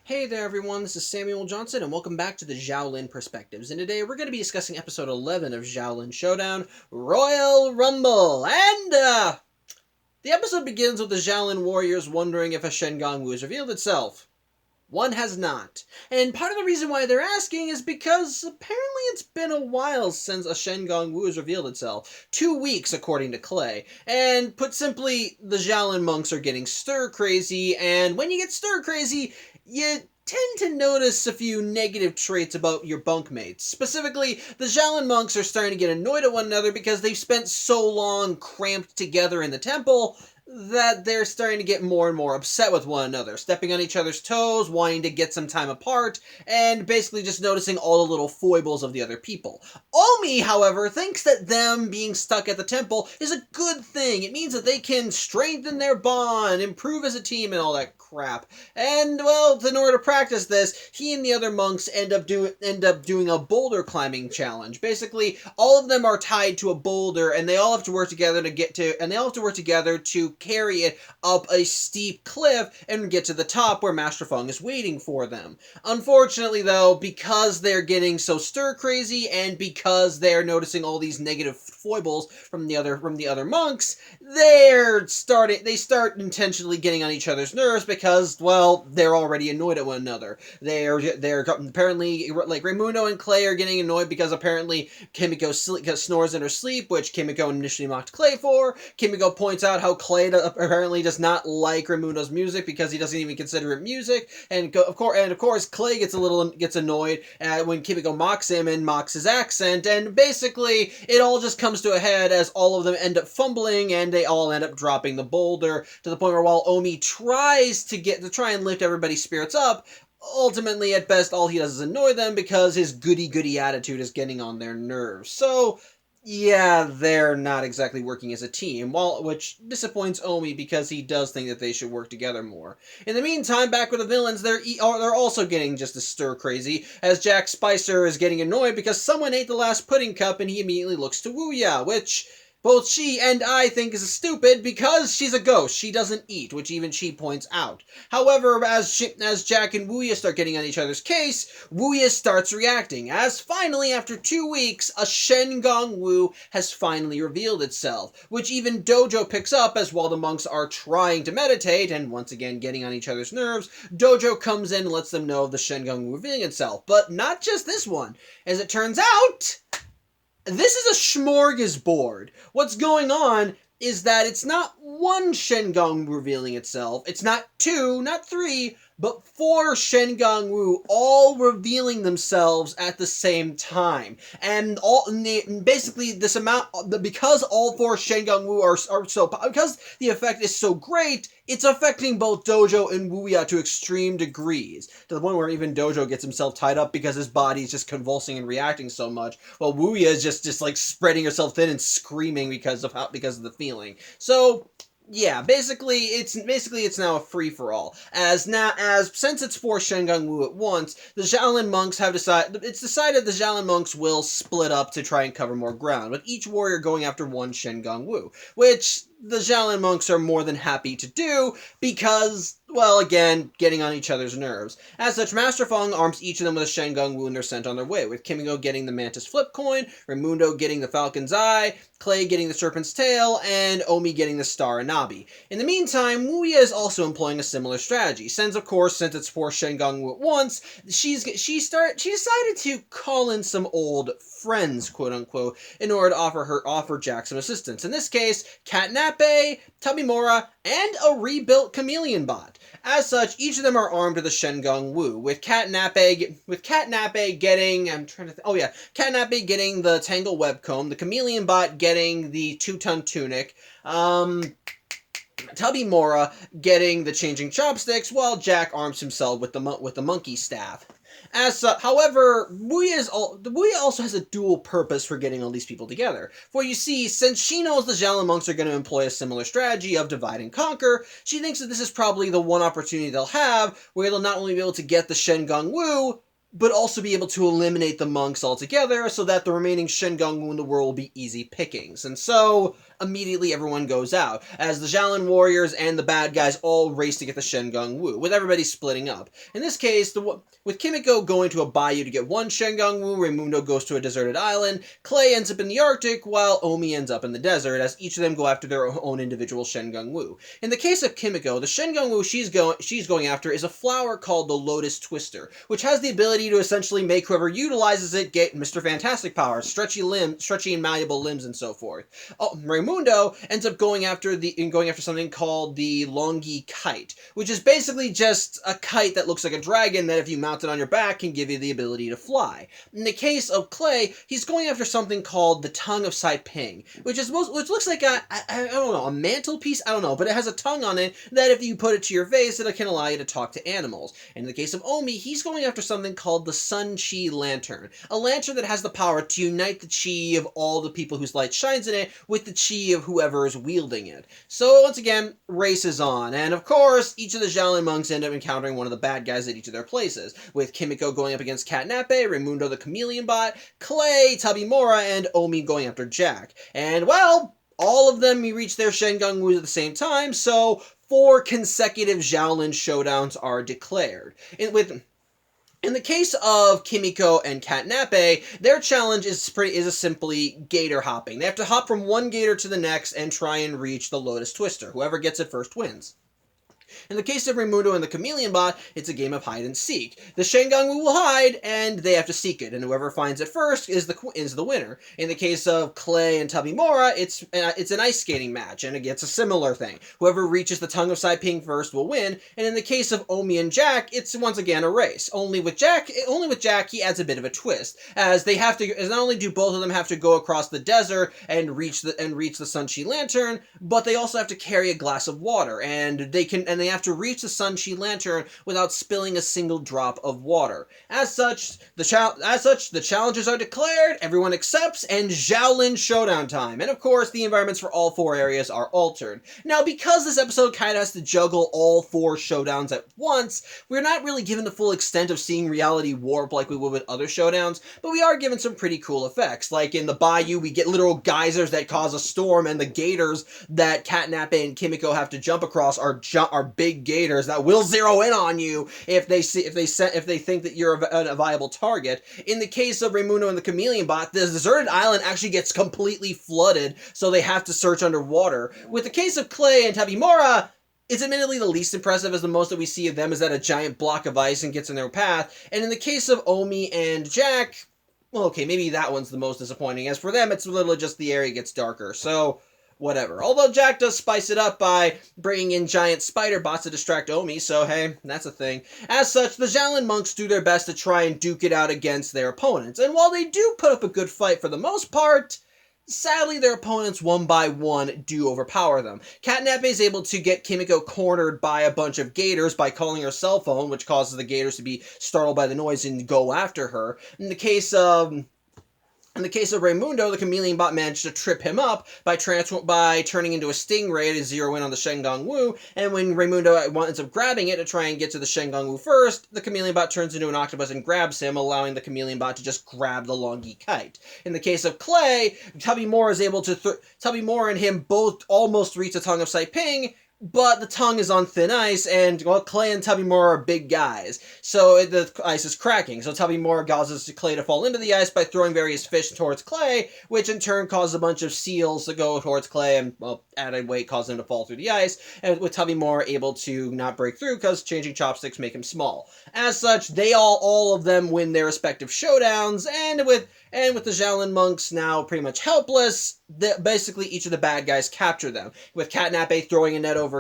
Hey there everyone, this is Samuel Johnson and welcome back to the Xiaolin Perspectives. And today we're going to be discussing episode 11 of Xiaolin Showdown, Royal Rumble. And the episode begins with the Xiaolin warriors wondering if a Shengang Wu has revealed itself. One has not. And part of the reason why they're asking is because apparently it's been a while since a Shengang Wu has revealed itself. 2 weeks, according to Clay. And put simply, the Xiaolin monks are getting stir-crazy, and when you get stir-crazy, you tend to notice a few negative traits about your bunkmates. Specifically, the Xiaolin monks are starting to get annoyed at one another because they've spent so long cramped together in the temple that they're starting to get more and more upset with one another, stepping on each other's toes, wanting to get some time apart, and basically just noticing all the little foibles of the other people. Omi, however, thinks that them being stuck at the temple is a good thing. It means that they can strengthen their bond, improve as a team, and all that crap. And, well, in order to practice this, he and the other monks end up doing a boulder climbing challenge. Basically, all of them are tied to a boulder, and they all have to work together to carry it up a steep cliff and get to the top where Master Feng is waiting for them. Unfortunately, though, because they're getting so stir-crazy and because they're noticing all these negative foibles from the other monks, they start intentionally getting on each other's nerves because, well, they're already annoyed at one another. They're apparently, like, Raimundo and Clay are getting annoyed because apparently Kimiko snores in her sleep, which Kimiko initially mocked Clay for. Kimiko points out how Clay apparently does not like Raimundo's music because he doesn't even consider it music, and of course Clay gets annoyed when Kimiko mocks him and mocks his accent, and basically it all just comes to a head as all of them end up fumbling and they all end up dropping the boulder to the point where while Omi tries to try and lift everybody's spirits up, ultimately at best all he does is annoy them because his goody-goody attitude is getting on their nerves. So yeah, they're not exactly working as a team, which disappoints Omi because he does think that they should work together more. In the meantime, back with the villains, they're also getting just as stir-crazy, as Jack Spicer is getting annoyed because someone ate the last pudding cup and he immediately looks to Wuya, which both she and I think is stupid because she's a ghost. She doesn't eat, which even she points out. However, as Jack and Wuya start getting on each other's case, Wuya starts reacting, as finally, after 2 weeks, a Shengang Wu has finally revealed itself, which even Dojo picks up as while the monks are trying to meditate, and once again getting on each other's nerves, Dojo comes in and lets them know of the Shengang Wu revealing itself. But not just this one. As it turns out, this is a smorgasbord. What's going on is that it's not one Shengang revealing itself, it's not 2, not 3, but 4 Shengang Wu all revealing themselves at the same time. And basically this amount, because all 4 Shengang Wu because the effect is so great, it's affecting both Dojo and Wuya to extreme degrees, to the point where even Dojo gets himself tied up because his body's just convulsing and reacting so much, while Wuya is just like spreading herself thin and screaming because of the feeling. So yeah, basically it's now a free-for-all. Since it's 4 Shengang Wu at once, the Xiaolin monks have decided the Xiaolin monks will split up to try and cover more ground, with each warrior going after one Shengang Wu, which the Xiaolin monks are more than happy to do because, well, again, getting on each other's nerves. As such, Master Feng arms each of them with a Shengang Wu and they're sent on their way, with Kimiko getting the Mantis Flip Coin, Raimundo getting the Falcon's Eye, Clay getting the Serpent's Tail, and Omi getting the Star Anabi. In the meantime, Wuya is also employing a similar strategy, since it's 4 Shengang Wu at once, she decided to call in some old friends, quote-unquote, in order to offer Jack some assistance. In this case, Katnape, Tabimora, and a rebuilt chameleon bot. As such, each of them are armed with a Shengang Wu, with Katnape getting Katnape getting the Tangle Web Comb, the chameleon bot getting the 2-ton tunic, Tabimora getting the changing chopsticks, while Jack arms himself with the monkey staff. However, Wuya also has a dual purpose for getting all these people together. For you see, since she knows the Xiaolin monks are going to employ a similar strategy of divide and conquer, she thinks that this is probably the one opportunity they'll have where they'll not only be able to get the Shengang Wu, but also be able to eliminate the monks altogether so that the remaining Shengang Wu in the world will be easy pickings. And so, immediately everyone goes out, as the Xiaolin warriors and the bad guys all race to get the Shengang Wu, with everybody splitting up. In this case, with Kimiko going to a bayou to get one Shengang Wu, Raimundo goes to a deserted island, Clay ends up in the Arctic, while Omi ends up in the desert, as each of them go after their own individual Shengang Wu. In the case of Kimiko, the Shengang Wu she's going after is a flower called the Lotus Twister, which has the ability to essentially make whoever utilizes it get Mr. Fantastic powers, stretchy and malleable limbs, and so forth. Raimundo ends up going after something called the Longi Kite, which is basically just a kite that looks like a dragon that if you mount it on your back can give you the ability to fly. In the case of Clay, he's going after something called the Tongue of Saiping, which looks like I don't know, a mantelpiece, I don't know, but it has a tongue on it that if you put it to your face, it can allow you to talk to animals. In the case of Omi, he's going after something called the Sun Chi Lantern, a lantern that has the power to unite the chi of all the people whose light shines in it with the chi of whoever is wielding it. So once again, race is on, and of course, each of the Xiaolin monks end up encountering one of the bad guys at each of their places, with Kimiko going up against Katnape, Raimundo the Chameleon Bot, Clay, Tabimora, and Omi going after Jack. And well, all of them reach their Shengang Wu at the same time, so 4 consecutive Xiaolin showdowns are declared. In the case of Kimiko and Katnape, their challenge is simply gator hopping. They have to hop from one gator to the next and try and reach the Lotus Twister. Whoever gets it first wins. In the case of Raimundo and the Chameleon Bot, it's a game of hide and seek. The Shengang Wu will hide, and they have to seek it, and whoever finds it first is the winner. In the case of Clay and Tabimora, it's an ice skating match, and it's a similar thing. Whoever reaches the Tongue of Saiping first will win, and in the case of Omi and Jack, it's once again a race. Only with Jack, he adds a bit of a twist, as not only do both of them have to go across the desert and reach the Sun Chi Lantern, but they also have to carry a glass of water, and they have to reach the Sun Chi Lantern without spilling a single drop of water. As such, the challenges are declared, everyone accepts, and Xiaolin showdown time. And of course, the environments for all 4 areas are altered. Now, because this episode kind of has to juggle all 4 showdowns at once, we're not really given the full extent of seeing reality warp like we would with other showdowns, but we are given some pretty cool effects. Like in the bayou, we get literal geysers that cause a storm, and the gators that Katnape and Kimiko have to jump across are big gators that will zero in on you if they think that you're a viable target. In the case of Raimundo and the Chameleon Bot, the deserted island actually gets completely flooded, so they have to search underwater. With the case of Clay and Tabimora, it's admittedly the least impressive, as the most that we see of them is that a giant block of ice and gets in their path. And in the case of Omi and Jack, well, okay, maybe that one's the most disappointing. As for them, it's literally just the area gets darker, so whatever. Although Jack does spice it up by bringing in giant spider bots to distract Omi, so hey, that's a thing. As such, the Xiaolin monks do their best to try and duke it out against their opponents, and while they do put up a good fight for the most part, sadly their opponents one by one do overpower them. Katnape is able to get Kimiko cornered by a bunch of gators by calling her cell phone, which causes the gators to be startled by the noise and go after her. In the case of Raimundo, the Chameleon Bot managed to trip him up by turning into a stingray to zero in on the Shengang Wu, and when Raimundo ends up grabbing it to try and get to the Shengang Wu first, the Chameleon Bot turns into an octopus and grabs him, allowing the Chameleon Bot to just grab the Longi Kite. In the case of Clay, Tabimora and him both almost reach the Tongue of Saiping, but the tongue is on thin ice, and, well, Clay and Tabimora are big guys, so the ice is cracking. So Tabimora causes Clay to fall into the ice by throwing various fish towards Clay, which in turn causes a bunch of seals to go towards Clay, and, well, added weight causes him to fall through the ice, and with Tabimora able to not break through because changing chopsticks make him small. As such, all of them win their respective showdowns, and with the Xiaolin monks now pretty much helpless, basically each of the bad guys capture them, with Katnape throwing a net over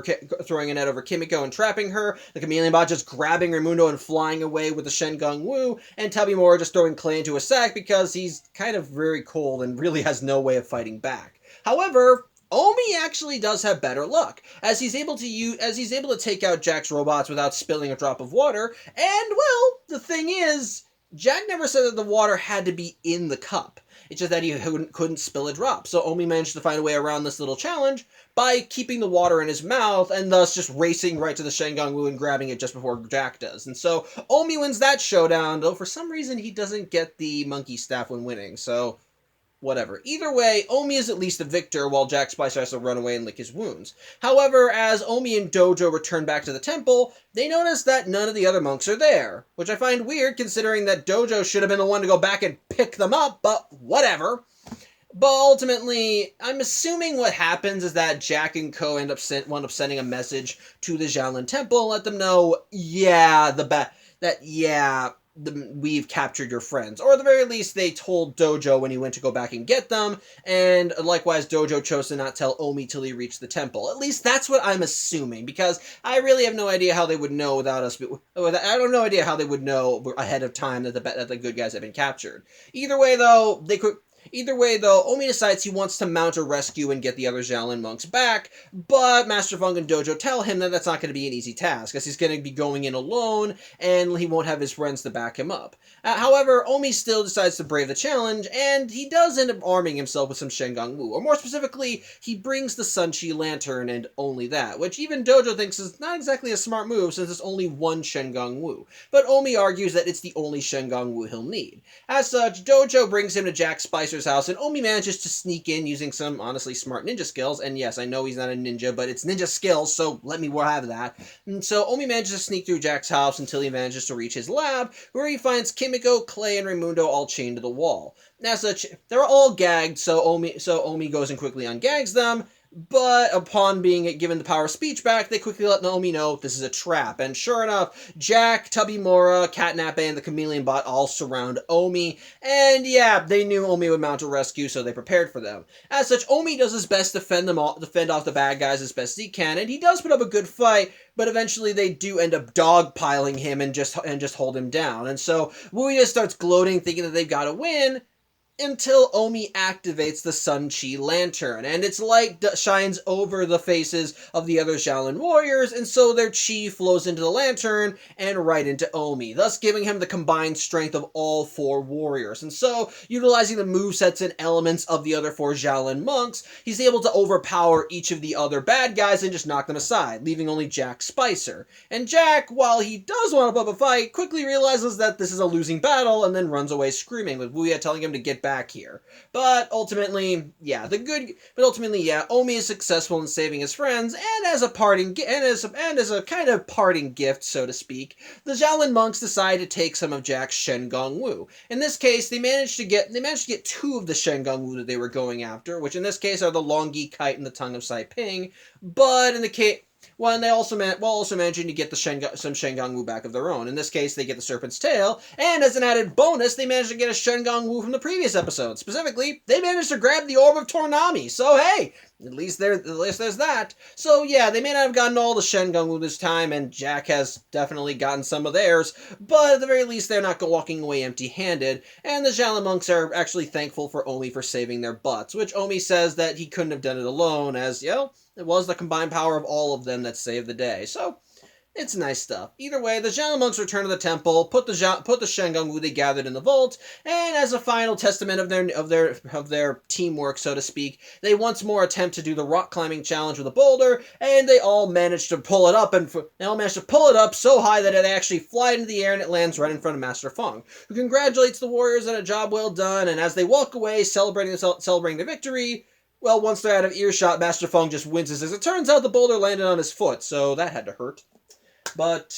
Kimiko and trapping her, the Chameleon Bot just grabbing Raimundo and flying away with the Shengang Wu, and Tabimora just throwing Clay into a sack because he's kind of very cold and really has no way of fighting back. However, Omi actually does have better luck, as he's able to take out Jack's robots without spilling a drop of water, and, well, the thing is, Jack never said that the water had to be in the cup. It's just that he couldn't spill a drop. So Omi managed to find a way around this little challenge by keeping the water in his mouth and thus just racing right to the Shengang Wu and grabbing it just before Jack does. And so Omi wins that showdown, though for some reason he doesn't get the monkey staff when winning. So whatever. Either way, Omi is at least the victor, while Jack Spicer has to run away and lick his wounds. However, as Omi and Dojo return back to the temple, they notice that none of the other monks are there, which I find weird considering that Dojo should have been the one to go back and pick them up, but whatever. But ultimately, I'm assuming what happens is that Jack and Co. end up sending a message to the Xiaolin Temple and let them know, we've captured your friends. Or at the very least, they told Dojo when he went to go back and get them, and likewise, Dojo chose to not tell Omi till he reached the temple. At least that's what I'm assuming, because I really have no idea how they would know without us. I have no idea how they would know ahead of time that the good guys have been captured. Either way, though, Omi decides he wants to mount a rescue and get the other Xiaolin monks back, but Master Feng and Dojo tell him that that's not going to be an easy task, as he's going to be going in alone, and he won't have his friends to back him up. However, Omi still decides to brave the challenge, and he does end up arming himself with some Shengang Wu, or more specifically, he brings the Sunchi Lantern, and only that, which even Dojo thinks is not exactly a smart move, since there's only one Shengang Wu, but Omi argues that it's the only Shengang Wu he'll need. As such, Dojo brings him to Jack Spicer's house, and Omi manages to sneak in using some honestly smart ninja skills, and yes, I know he's not a ninja, but it's ninja skills, so let me have that. And so Omi manages to sneak through Jack's house until he manages to reach his lab, where he finds Kimiko, Clay, and Raimundo all chained to the wall. As such, they're all gagged, so Omi goes and quickly ungags them, but upon being given the power of speech back, they quickly let Naomi know this is a trap. And sure enough, Jack, Tubby Mora, Catnape, and the Chameleon Bot all surround Omi. And yeah, they knew Omi would mount a rescue, so they prepared for them. As such, Omi does his best to fend off the bad guys as best as he can, and he does put up a good fight, but eventually they do end up dogpiling him and just hold him down. And so Wuya starts gloating, thinking that they've got to win, until Omi activates the Sunchi Lantern, and its light shines over the faces of the other Xiaolin warriors, and so their chi flows into the lantern and right into Omi, thus giving him the combined strength of all four warriors. And so, utilizing the movesets and elements of the other four Xiaolin monks, he's able to overpower each of the other bad guys and just knock them aside, leaving only Jack Spicer. And Jack, while he does want to put up a fight, quickly realizes that this is a losing battle and then runs away screaming, with Wuya telling him to get back here. But ultimately, Omi is successful in saving his friends, and as a kind of parting gift, so to speak, the Xiaolin monks decide to take some of Jack's Shengang Wu. In this case, they managed to get two of the Shengang Wu that they were going after, which in this case are the Longi Kite and the Tongue of Sai Ping, but in the case while also managing to get some Shengang Wu back of their own. In this case, they get the Serpent's Tail, and as an added bonus, they managed to get a Shengang Wu from the previous episode. Specifically, they managed to grab the Orb of Tornami, so hey, at least there's that. So yeah, they may not have gotten all the Shengang Wu this time, and Jack has definitely gotten some of theirs, but at the very least, they're not walking away empty-handed, and the Xiaolin monks are actually thankful for Omi for saving their butts, which Omi says that he couldn't have done it alone, as, it was the combined power of all of them that saved the day. So, it's nice stuff. Either way, the Xiaolin monks return to the temple, put the Shengang Wu they gathered in the vault, and as a final testament of their teamwork, so to speak, they once more attempt to do the rock climbing challenge with a boulder, and they all manage to pull it up, so high that it actually flies into the air and it lands right in front of Master Feng, who congratulates the warriors on a job well done. And as they walk away, celebrating the victory, well, once they're out of earshot, Master Feng just winces, as it turns out the boulder landed on his foot, so that had to hurt. But,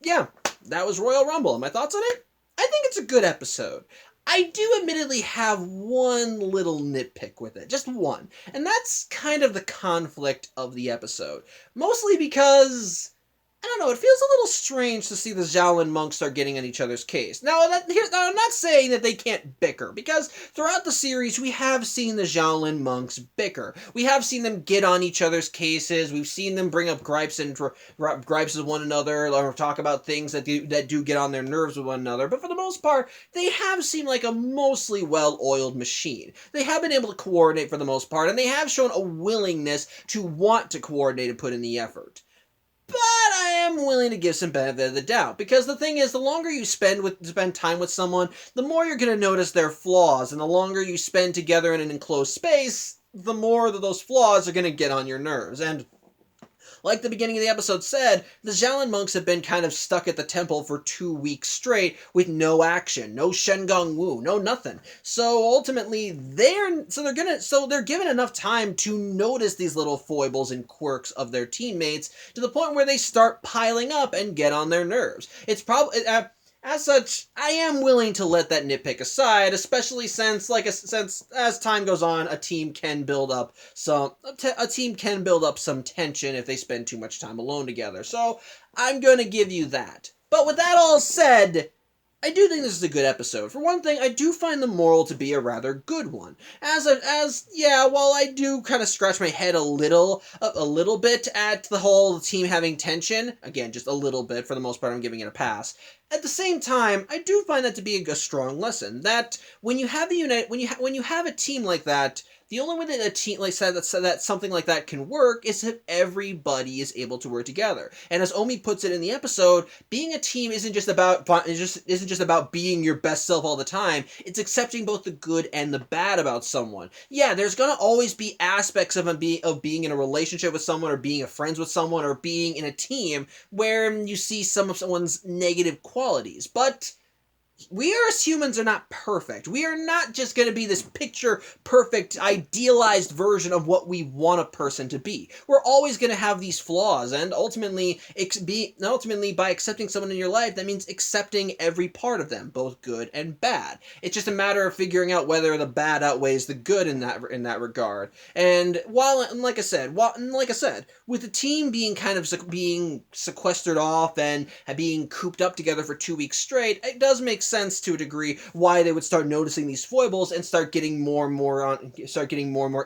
yeah, that was Royal Rumble. And my thoughts on it? I think it's a good episode. I do admittedly have one little nitpick with it, just one, and that's kind of the conflict of the episode. Mostly because, I don't know, it feels a little strange to see the Xiaolin monks start getting on each other's case. Now, I'm not saying that they can't bicker, because throughout the series, we have seen the Xiaolin monks bicker. We have seen them get on each other's cases. We've seen them bring up gripes with one another, or talk about things that do get on their nerves with one another. But for the most part, they have seemed like a mostly well-oiled machine. They have been able to coordinate for the most part, and they have shown a willingness to want to coordinate and put in the effort. But I am willing to give some benefit of the doubt, because the thing is, the longer you spend time with someone, the more you're going to notice their flaws, and the longer you spend together in an enclosed space, the more that those flaws are going to get on your nerves. And Like the beginning of the episode said, the Xiaolin monks have been kind of stuck at the temple for 2 weeks straight with no action, no Shengong Wu, no nothing. So ultimately, they're given enough time to notice these little foibles and quirks of their teammates to the point where they start piling up and get on their nerves. It's probably as such, I am willing to let that nitpick aside, especially since as time goes on, a team can build up some tension if they spend too much time alone together. So I'm gonna give you that. But with that all said, I do think this is a good episode. For one thing, I do find the moral to be a rather good one. While I do kind of scratch my head a little bit at the whole team having tension, again, just a little bit, for the most part I'm giving it a pass. At the same time, I do find that to be a strong lesson, that when you have a team like that, the only way that a team like that something like that can work is if everybody is able to work together. And as Omi puts it in the episode, being a team isn't just about being your best self all the time. It's accepting both the good and the bad about someone. Yeah, there's gonna always be aspects of being in a relationship with someone, or being friends with someone, or being in a team where you see some of someone's negative qualities, but we as humans are not perfect. We are not just going to be this picture-perfect, idealized version of what we want a person to be. We're always going to have these flaws, and ultimately, by accepting someone in your life, that means accepting every part of them, both good and bad. It's just a matter of figuring out whether the bad outweighs the good in that regard. And like I said, with the team being kind of being sequestered off and being cooped up together for 2 weeks straight, it does make sense to a degree why they would start noticing these foibles and start getting more and more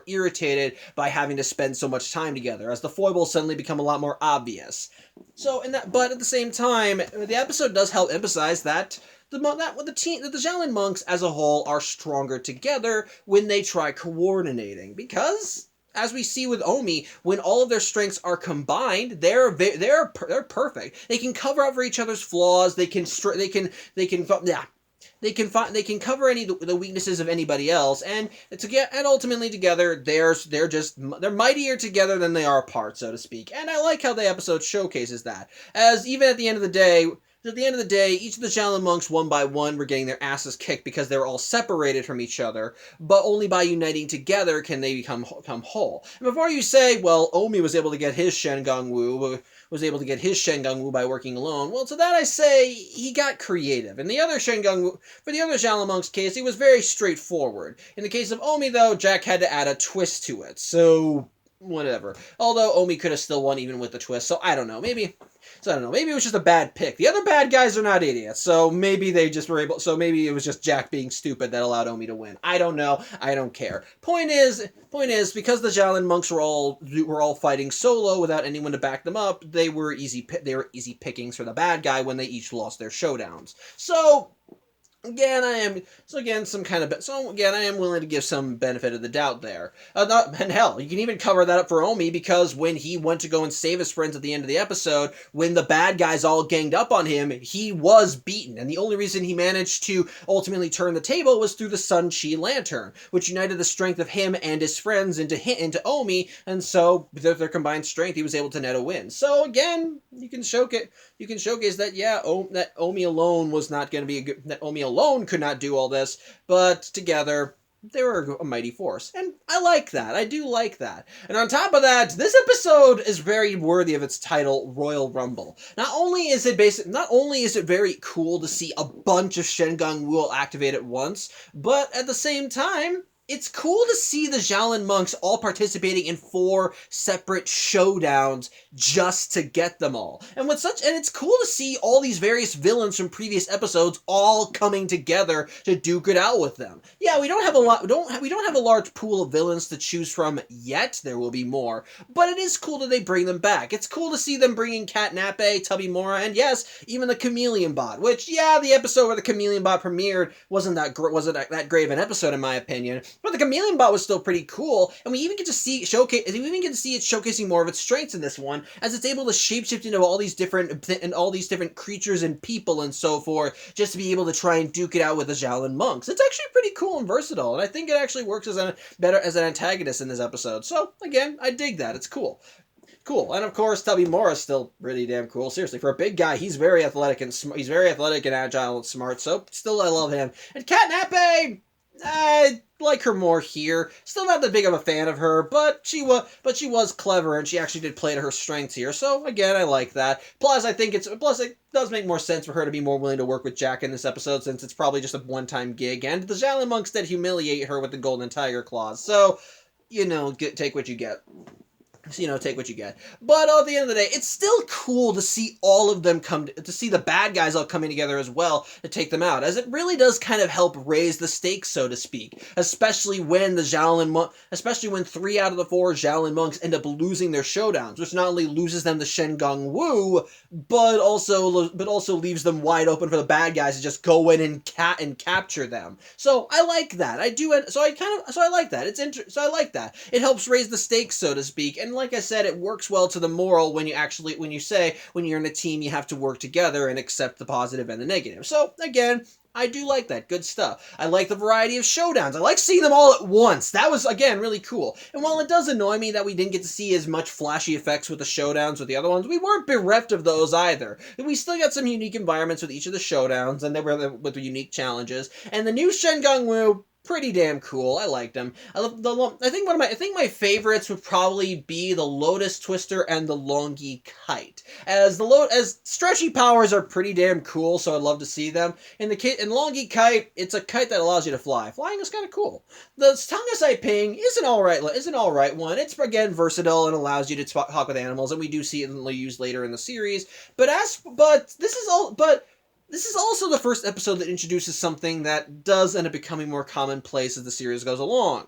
irritated by having to spend so much time together, as the foibles suddenly become a lot more obvious. But at the same time, the episode does help emphasize that the Xiaolin monks as a whole are stronger together when they try coordinating, because as we see with Omi, when all of their strengths are combined, they're perfect. They can cover up for each other's flaws. They can cover any of the weaknesses of anybody else, and ultimately together they're mightier together than they are apart, so to speak. And I like how the episode showcases that, as even at the end of the day, each of the Xiaolin monks, one by one, were getting their asses kicked because they were all separated from each other, but only by uniting together can they become whole. And before you say, well, Omi was able to get his Shengong Wu by working alone, well, to that I say, he got creative. In the other for the other Xiaolin monk's case, it was very straightforward. In the case of Omi, though, Jack had to add a twist to it, so whatever. Although Omi could have still won even with the twist, so I don't know, maybe it was just a bad pick. The other bad guys are not idiots, so maybe maybe it was just Jack being stupid that allowed Omi to win. I don't know. I don't care. Point is, because the Xiaolin monks were all fighting solo without anyone to back them up, they were easy pickings for the bad guy when they each lost their showdowns. So Again, I am willing to give some benefit of the doubt there. And hell, you can even cover that up for Omi, because when he went to go and save his friends at the end of the episode, when the bad guys all ganged up on him, he was beaten. And the only reason he managed to ultimately turn the table was through the Sun Chi Lantern, which united the strength of him and his friends into Omi, and so with their combined strength, he was able to net a win. So again, you can showcase that, that Omi alone was not going to be that Omi alone could not do all this, but together they were a mighty force. And I like that. I do like that. And on top of that, this episode is very worthy of its title, Royal Rumble. Not only is it very cool to see a bunch of Shengong Wu activate at once, but at the same time, it's cool to see the Xiaolin monks all participating in 4 separate showdowns just to get them all. And it's cool to see all these various villains from previous episodes all coming together to duke it out with them. Yeah, we don't have a large pool of villains to choose from yet. There will be more, but it is cool that they bring them back. It's cool to see them bringing Katnape, Tubby Mora, and yes, even the Chameleon Bot. Which, the episode where the Chameleon Bot premiered wasn't that great of an episode in my opinion. But the Chameleon Bot was still pretty cool, and we even get to see it showcasing more of its strengths in this one, as it's able to shapeshift into all these different creatures and people and so forth, just to be able to try and duke it out with the Xiaolin monks. It's actually pretty cool and versatile, and I think it actually works better as an antagonist in this episode. So again, I dig that. It's cool. cool. And of course, Tubby Moore is still really damn cool. Seriously, for a big guy, he's very athletic and he's very athletic and agile and smart. So still, I love him. And Katnape, I like her more here. Still not that big of a fan of her, but she was clever and she actually did play to her strengths here. So again, I like that. Plus, it does make more sense for her to be more willing to work with Jack in this episode, since it's probably just a one-time gig. And the Xiaolin monks did humiliate her with the golden tiger claws. So, take what you get. Take what you get. But at the end of the day, it's still cool to see all of them to see the bad guys all coming together as well to take them out, as it really does kind of help raise the stakes, so to speak. Especially when especially when 3 out of the 4 Xiaolin monks end up losing their showdowns, which not only loses them to Shen Gong Wu, but also leaves them wide open for the bad guys to just go in and capture them. So I like that. I like that. I like that. It helps raise the stakes, so to speak, and like I said, it works well to the moral when you're in a team, you have to work together and accept the positive and the negative. So again, I do like that. Good stuff. I like the variety of showdowns. I like seeing them all at once. That was, again, really cool. And while it does annoy me that we didn't get to see as much flashy effects with the showdowns with the other ones, we weren't bereft of those either. We still got some unique environments with each of the showdowns, and they were with the unique challenges. And the new Shen Gong Wu, pretty damn cool. I liked them. I think my favorites would probably be the Lotus Twister and the Longi Kite. As stretchy powers are pretty damn cool, so I'd love to see them. In Longi Kite, it's a kite that allows you to fly. Flying is kind of cool. The Tonga Ping is an all right one. It's again versatile and allows you to talk with animals, and we do see it used later in the series. This is also the first episode that introduces something that does end up becoming more commonplace as the series goes along.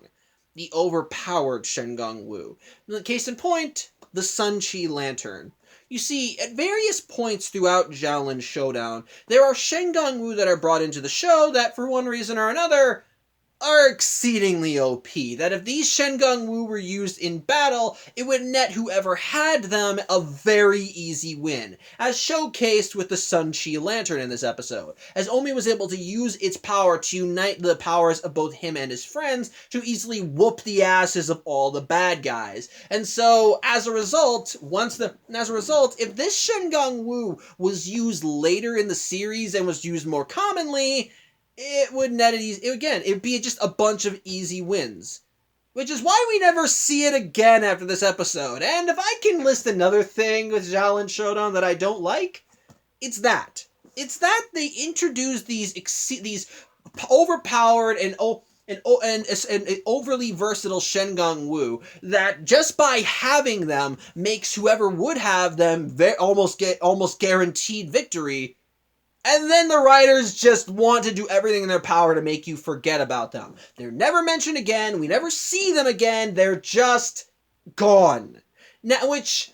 The overpowered Shen Gong Wu. Case in point, the Sun Chi Lantern. You see, at various points throughout Xiaolin's showdown, there are Shen Gong Wu that are brought into the show that, for one reason or another, are exceedingly OP, that if these Shen Gong Wu were used in battle, it would net whoever had them a very easy win, as showcased with the Sun Chi Lantern in this episode, as Omi was able to use its power to unite the powers of both him and his friends to easily whoop the asses of all the bad guys. And so, as a result, if this Shen Gong Wu was used later in the series and was used more commonly, it would net it easy. Again, it would be just a bunch of easy wins. Which is why we never see it again after this episode. And if I can list another thing with Xiaolin Showdown that I don't like, it's that. It's that they introduce these overpowered and overly versatile Shen Gong Wu that just by having them makes whoever would have them almost guaranteed victory. And then the writers just want to do everything in their power to make you forget about them. They're never mentioned again. We never see them again. They're just gone. Now, which,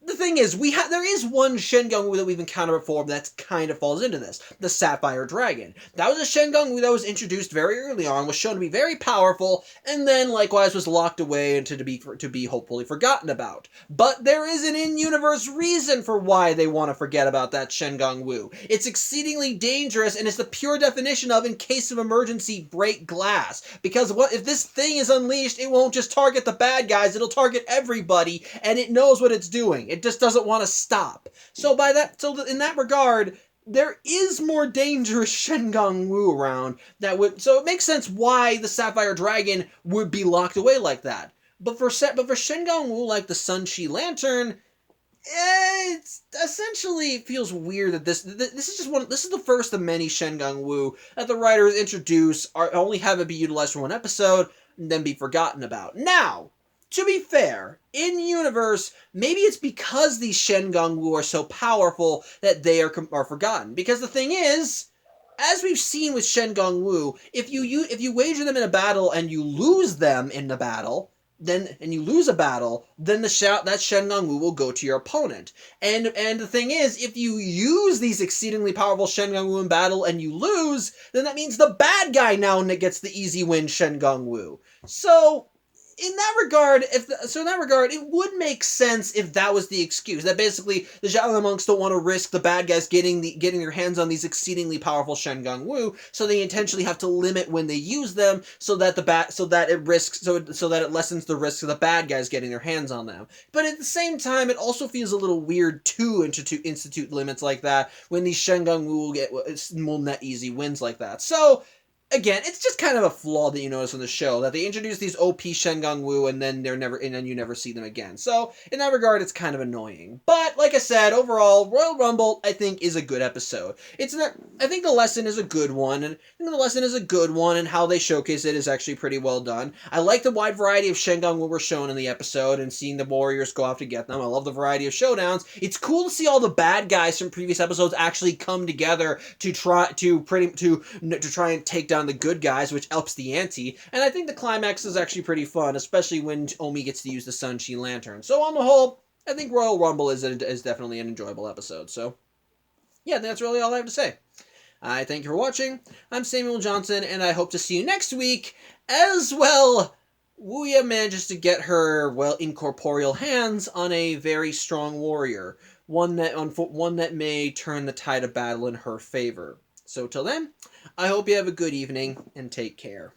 the thing is, there is one Shen Gong Wu that we've encountered before that kind of falls into this. The Sapphire Dragon. That was a Shen Gong Wu that was introduced very early on, was shown to be very powerful, and then likewise was locked away and to be hopefully forgotten about. But there is an in-universe reason for why they want to forget about that Shen Gong Wu. It's exceedingly dangerous, and it's the pure definition of, in case of emergency, break glass. Because if this thing is unleashed, it won't just target the bad guys, it'll target everybody, and it knows what it's doing. It just doesn't want to stop. So in that regard, there is more dangerous Shen Gong Wu around so it makes sense why the Sapphire Dragon would be locked away like that. But for Shen Gong Wu like the Sun Chi Lantern, it essentially feels weird that this is the first of many Shen Gong Wu that the writers introduce or only have it be utilized for one episode and then be forgotten about. Now, to be fair, in-universe, maybe it's because these Shen Gong Wu are so powerful that they are forgotten. Because the thing is, as we've seen with Shen Gong Wu, if you wager them in a battle and you lose them in the battle, then that Shen Gong Wu will go to your opponent. And the thing is, if you use these exceedingly powerful Shen Gong Wu in battle and you lose, then that means the bad guy now gets the easy win Shen Gong Wu. So in that regard, it would make sense if that was the excuse. That basically the Xiaolin monks don't want to risk the bad guys getting their hands on these exceedingly powerful Shen Gong Wu, so they intentionally have to limit when they use them, so that it lessens the risk of the bad guys getting their hands on them. But at the same time, it also feels a little weird to institute limits like that when these Shen Gong Wu will net easy wins like that. So again, it's just kind of a flaw that you notice on the show, that they introduce these OP Shen Gong Wu and then you never see them again. So in that regard, it's kind of annoying. But like I said, overall, Royal Rumble I think is a good episode. I think the lesson is a good one, and how they showcase it is actually pretty well done. I like the wide variety of Shen Gong Wu were shown in the episode and seeing the warriors go out to get them. I love the variety of showdowns. It's cool to see all the bad guys from previous episodes actually come together to try and take down the good guys, which helps the ante. And I think the climax is actually pretty fun, especially when Omi gets to use the Sun Chi Lantern. So on the whole, I think Royal Rumble is definitely an enjoyable episode. So yeah, that's really all I have to say. I thank you for watching. I'm Samuel Johnson, and I hope to see you next week as well. Wuya manages to get her, well, incorporeal hands on a very strong warrior, one that may turn the tide of battle in her favor. So till then, I hope you have a good evening and take care.